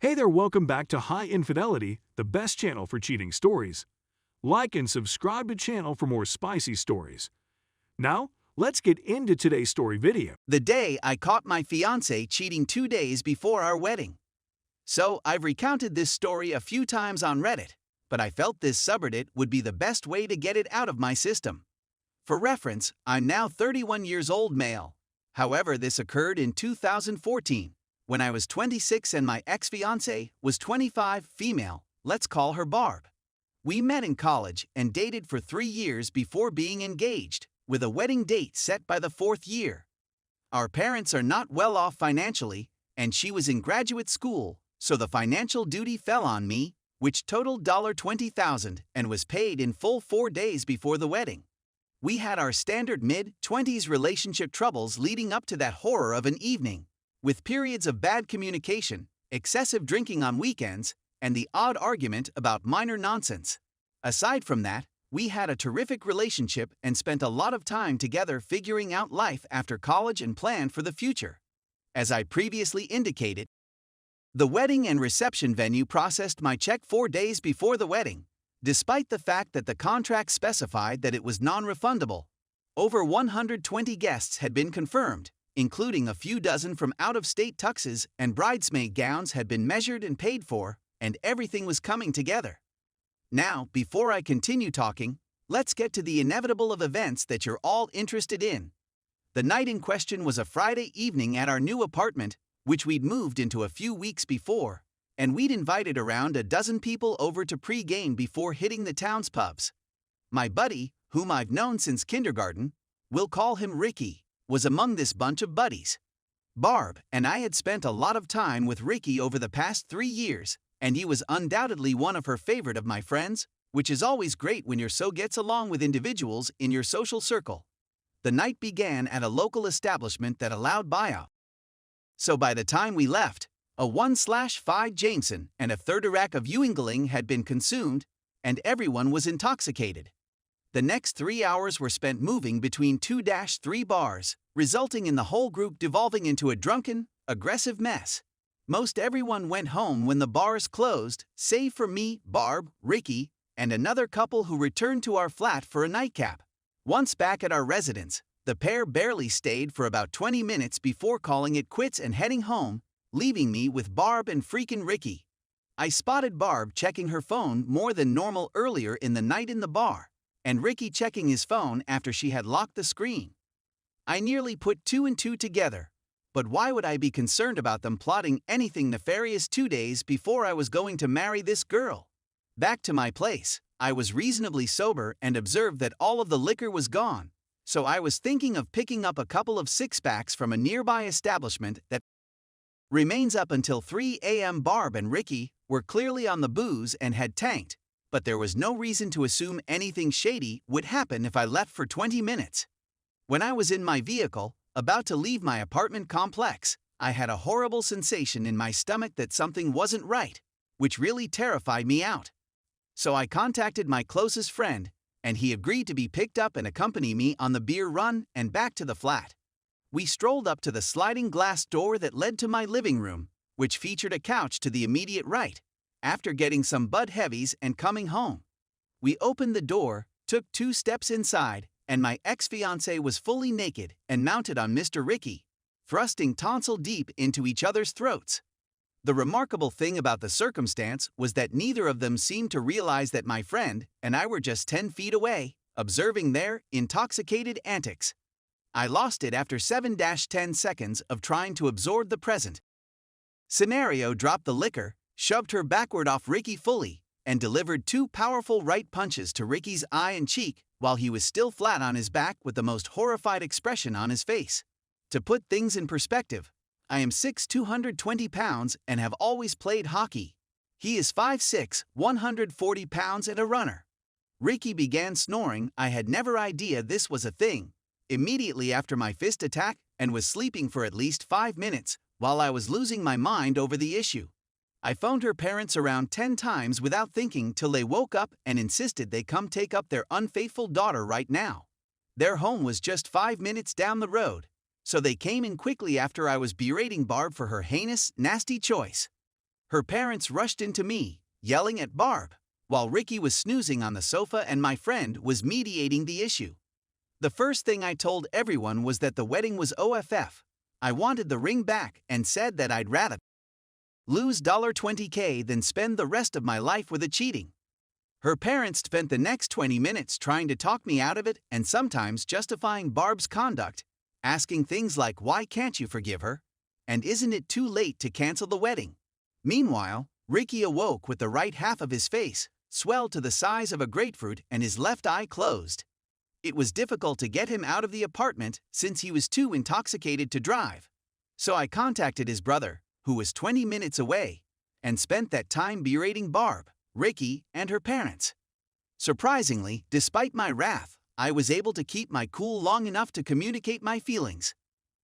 Hey there, welcome back to High Infidelity, the best channel for cheating stories. Like and subscribe to channel for more spicy stories. Now, let's get into today's story video. The day I caught my fiancé cheating 2 days before our wedding. So, I've recounted this story a few times on Reddit, but I felt this subreddit would be the best way to get it out of my system. For reference, I'm now 31 years old male. However, this occurred in 2014, when I was 26 and my ex-fiancé was 25, female, let's call her Barb. We met in college and dated for 3 years before being engaged, with a wedding date set by the 4th year. Our parents are not well off financially, and she was in graduate school, so the financial duty fell on me, which totaled $20,000 and was paid in full 4 days before the wedding. We had our standard mid-20s relationship troubles leading up to that horror of an evening, with periods of bad communication, excessive drinking on weekends, and the odd argument about minor nonsense. Aside from that, we had a terrific relationship and spent a lot of time together figuring out life after college and planned for the future. As I previously indicated, the wedding and reception venue processed my check 4 days before the wedding, despite the fact that the contract specified that it was non-refundable. Over 120 guests had been confirmed, including a few dozen from out-of-state tuxes, and bridesmaid gowns had been measured and paid for, and everything was coming together. Now, before I continue talking, let's get to the inevitable of events that you're all interested in. The night in question was a Friday evening at our new apartment, which we'd moved into a few weeks before, and we'd invited around a dozen people over to pre-game before hitting the town's pubs. My buddy, whom I've known since kindergarten, we'll call him Ricky, was among this bunch of buddies. Barb and I had spent a lot of time with Ricky over the past 3 years, and he was undoubtedly one of her favorite of my friends, which is always great when your so gets along with individuals in your social circle. The night began at a local establishment that allowed buyout. So by the time we left, a 1/5 Jameson and a third a rack of Ewingling had been consumed, and everyone was intoxicated. The next 3 hours were spent moving between 2-3 bars, resulting in the whole group devolving into a drunken, aggressive mess. Most everyone went home when the bars closed, save for me, Barb, Ricky, and another couple who returned to our flat for a nightcap. Once back at our residence, the pair barely stayed for about 20 minutes before calling it quits and heading home, leaving me with Barb and freaking Ricky. I spotted Barb checking her phone more than normal earlier in the night in the bar, and Ricky checking his phone after she had locked the screen. I nearly put 2 and 2 together, but why would I be concerned about them plotting anything nefarious 2 days before I was going to marry this girl? Back to my place, I was reasonably sober and observed that all of the liquor was gone, so I was thinking of picking up a couple of six-packs from a nearby establishment that remains up until 3 a.m. Barb and Ricky were clearly on the booze and had tanked, but there was no reason to assume anything shady would happen if I left for 20 minutes. When I was in my vehicle, about to leave my apartment complex, I had a horrible sensation in my stomach that something wasn't right, which really terrified me out. So I contacted my closest friend, and he agreed to be picked up and accompany me on the beer run and back to the flat. We strolled up to the sliding glass door that led to my living room, which featured a couch to the immediate right. After getting some Bud Heavies and coming home, we opened the door, took 2 steps inside, and my ex-fiancé was fully naked and mounted on Mr. Ricky, thrusting tonsil deep into each other's throats. The remarkable thing about the circumstance was that neither of them seemed to realize that my friend and I were just 10 feet away, observing their intoxicated antics. I lost it after 7-10 seconds of trying to absorb the present scenario. Dropped the liquor, shoved her backward off Ricky fully, and delivered 2 powerful right punches to Ricky's eye and cheek while he was still flat on his back with the most horrified expression on his face. To put things in perspective, I am 6', 220 pounds and have always played hockey. He is 5'6", 140 pounds and a runner. Ricky began snoring. I had never idea this was a thing, immediately after my fist attack, and was sleeping for at least 5 minutes while I was losing my mind over the issue. I phoned her parents around 10 times without thinking till they woke up and insisted they come take up their unfaithful daughter right now. Their home was just 5 minutes down the road, so they came in quickly after I was berating Barb for her heinous, nasty choice. Her parents rushed into me, yelling at Barb, while Ricky was snoozing on the sofa and my friend was mediating the issue. The first thing I told everyone was that the wedding was OFF. I wanted the ring back and said that I'd rather lose $20K than spend the rest of my life with a cheating. Her parents spent the next 20 minutes trying to talk me out of it and sometimes justifying Barb's conduct, asking things like, "Why can't you forgive her?" and "Isn't it too late to cancel the wedding?" Meanwhile, Ricky awoke with the right half of his face swelled to the size of a grapefruit and his left eye closed. It was difficult to get him out of the apartment since he was too intoxicated to drive. So I contacted his brother, who was 20 minutes away, and spent that time berating Barb, Ricky, and her parents. Surprisingly, despite my wrath, I was able to keep my cool long enough to communicate my feelings.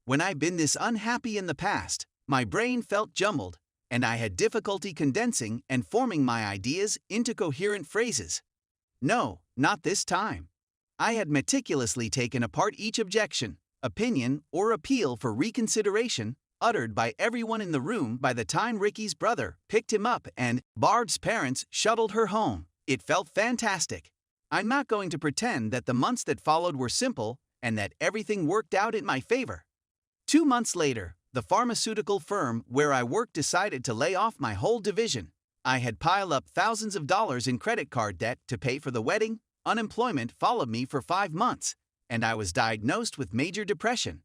When I've been this unhappy in the past, my brain felt jumbled, and I had difficulty condensing and forming my ideas into coherent phrases. No, not this time. I had meticulously taken apart each objection, opinion, or appeal for reconsideration uttered by everyone in the room by the time Ricky's brother picked him up and Barb's parents shuttled her home. It felt fantastic. I'm not going to pretend that the months that followed were simple and that everything worked out in my favor. 2 months later, the pharmaceutical firm where I worked decided to lay off my whole division. I had piled up thousands of dollars in credit card debt to pay for the wedding, unemployment followed me for 5 months, and I was diagnosed with major depression.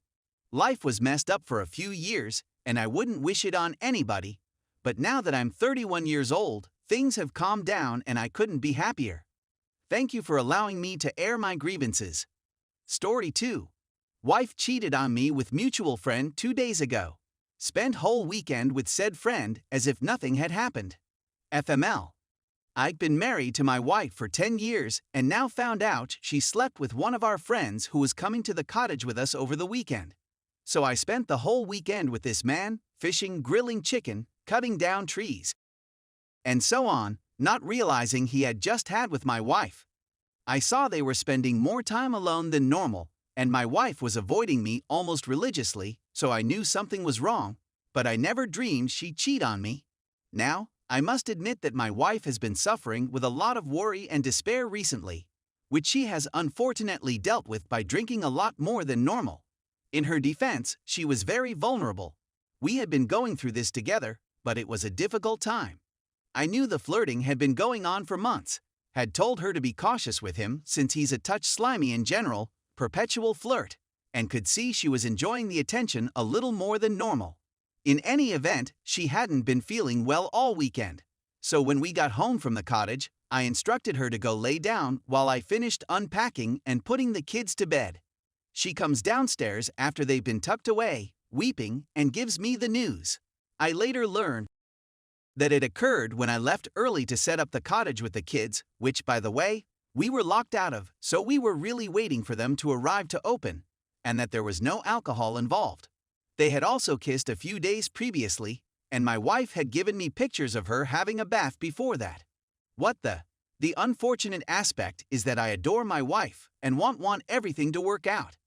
Life was messed up for a few years, and I wouldn't wish it on anybody, but now that I'm 31 years old, things have calmed down and I couldn't be happier. Thank you for allowing me to air my grievances. Story 2. Wife cheated on me with mutual friend 2 days ago. Spent whole weekend with said friend as if nothing had happened. FML. I'd been married to my wife for 10 years and now found out she slept with one of our friends who was coming to the cottage with us over the weekend. So I spent the whole weekend with this man, fishing, grilling chicken, cutting down trees, and so on, not realizing he had just had with my wife. I saw they were spending more time alone than normal, and my wife was avoiding me almost religiously, so I knew something was wrong, but I never dreamed she'd cheat on me. Now, I must admit that my wife has been suffering with a lot of worry and despair recently, which she has unfortunately dealt with by drinking a lot more than normal. In her defense, she was very vulnerable. We had been going through this together, but it was a difficult time. I knew the flirting had been going on for months, had told her to be cautious with him since he's a touch slimy in general, perpetual flirt, and could see she was enjoying the attention a little more than normal. In any event, she hadn't been feeling well all weekend, so when we got home from the cottage, I instructed her to go lay down while I finished unpacking and putting the kids to bed. She comes downstairs after they've been tucked away, weeping, and gives me the news. I later learned that it occurred when I left early to set up the cottage with the kids, which, by the way, we were locked out of, so we were really waiting for them to arrive to open, and that there was no alcohol involved. They had also kissed a few days previously, and my wife had given me pictures of her having a bath before that. What the? The unfortunate aspect is that I adore my wife and want everything to work out.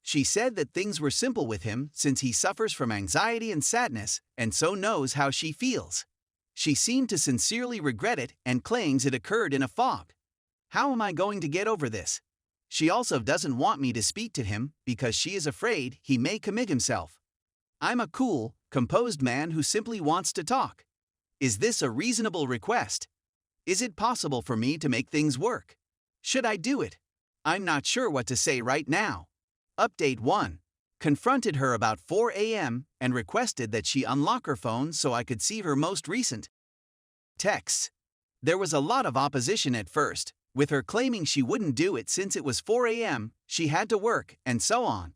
She said that things were simple with him since he suffers from anxiety and sadness and so knows how she feels. She seemed to sincerely regret it and claims it occurred in a fog. How am I going to get over this? She also doesn't want me to speak to him because she is afraid he may commit himself. I'm a cool, composed man who simply wants to talk. Is this a reasonable request? Is it possible for me to make things work? Should I do it? I'm not sure what to say right now. Update 1. Confronted her about 4 a.m. and requested that she unlock her phone so I could see her most recent texts. There was a lot of opposition at first, with her claiming she wouldn't do it since it was 4 a.m., she had to work, and so on.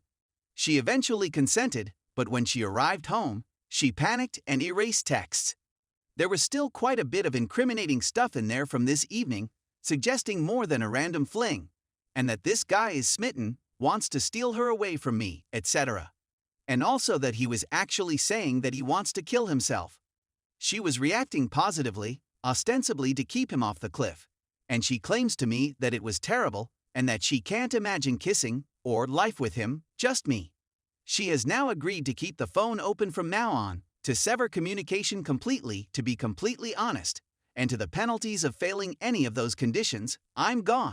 She eventually consented, but when she arrived home, she panicked and erased texts. There was still quite a bit of incriminating stuff in there from this evening, suggesting more than a random fling, and that this guy is smitten, wants to steal her away from me, etc. And also that he was actually saying that he wants to kill himself. She was reacting positively, ostensibly to keep him off the cliff, and she claims to me that it was terrible and that she can't imagine kissing or life with him, just me. She has now agreed to keep the phone open from now on, to sever communication completely, to be completely honest, and to the penalties of failing any of those conditions, I'm gone.